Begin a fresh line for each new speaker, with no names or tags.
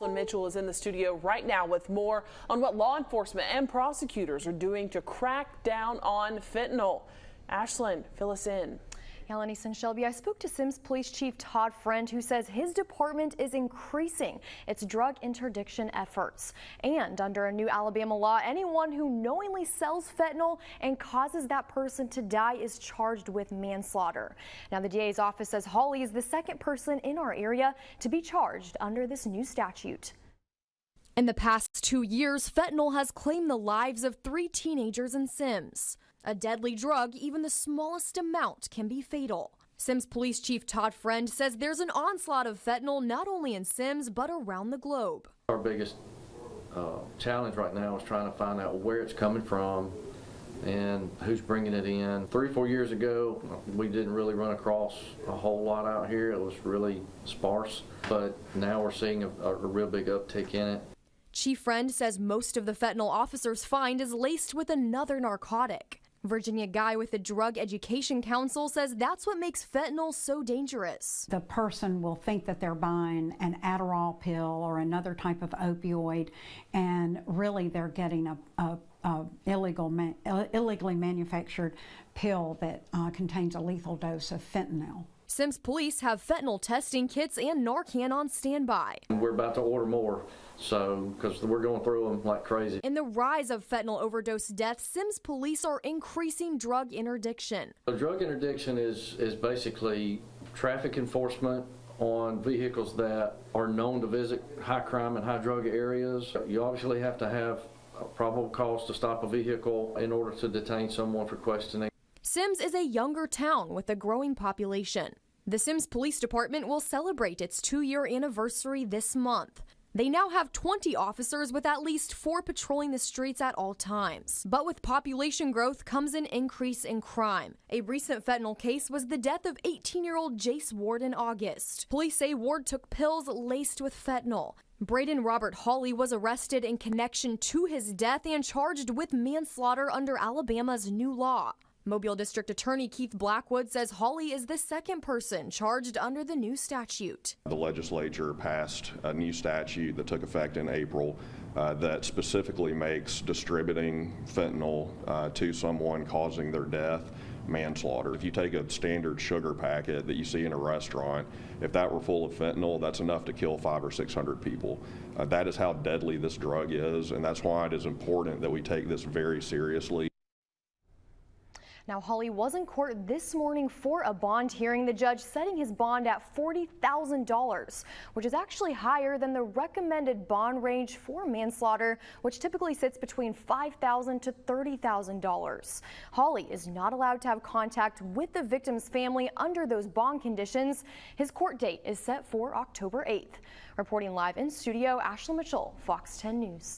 Mitchell is in the studio right now with more on what law enforcement and prosecutors are doing to crack down on fentanyl. Ashlyn, fill us in.
Lenise and Shelby, I spoke to Sims Police Chief Todd Friend, who says his department is increasing its drug interdiction efforts. And under a new Alabama law, anyone who knowingly sells fentanyl and causes that person to die is charged with manslaughter. Now, the DA's office says Holly is the second person in our area to be charged under this new statute. In the past 2 years, fentanyl has claimed the lives of 3 teenagers in Sims. A deadly drug, even the smallest amount can be fatal. Sims Police Chief Todd Friend says there's an onslaught of fentanyl not only in Sims but around the globe.
Our biggest challenge right now is trying to find out where it's coming from and who's bringing it in. 3 or 4 years ago, we didn't really run across a whole lot out here. It was really sparse, but now we're seeing a real big uptick in it.
Chief Friend says most of the fentanyl officers find is laced with another narcotic. Virginia Guy with the Drug Education Council says that's what makes fentanyl so dangerous.
The person will think that they're buying an Adderall pill or another type of opioid, and really they're getting a illegally manufactured pill that contains a lethal dose of fentanyl.
Sims police have fentanyl testing kits and Narcan on standby.
We're about to order more, because we're going through them like crazy.
In the rise of fentanyl overdose deaths, Sims police are increasing drug interdiction.
Drug interdiction is basically traffic enforcement on vehicles that are known to visit high crime and high drug areas. You obviously have to have a probable cause to stop a vehicle in order to detain someone for questioning.
Sims is a younger town with a growing population. The Sims Police Department will celebrate its 2-year anniversary this month. They now have 20 officers with at least 4 patrolling the streets at all times. But with population growth comes an increase in crime. A recent fentanyl case was the death of 18-year-old Jace Ward in August. Police say Ward took pills laced with fentanyl. Braden Robert Hawley was arrested in connection to his death and charged with manslaughter under Alabama's new law. Mobile District Attorney Keith Blackwood says Hawley is the second person charged under the new statute.
The legislature passed a new statute that took effect in April that specifically makes distributing fentanyl to someone causing their death manslaughter. If you take a standard sugar packet that you see in a restaurant, if that were full of fentanyl, that's enough to kill 500 or 600 people. That is how deadly this drug is, and that's why it is important that we take this very seriously.
Now, Hawley was in court this morning for a bond hearing, the judge setting his bond at $40,000, which is actually higher than the recommended bond range for manslaughter, which typically sits between $5,000 to $30,000. Hawley is not allowed to have contact with the victim's family under those bond conditions. His court date is set for October 8th. Reporting live in studio, Ashlyn Mitchell, Fox 10 News.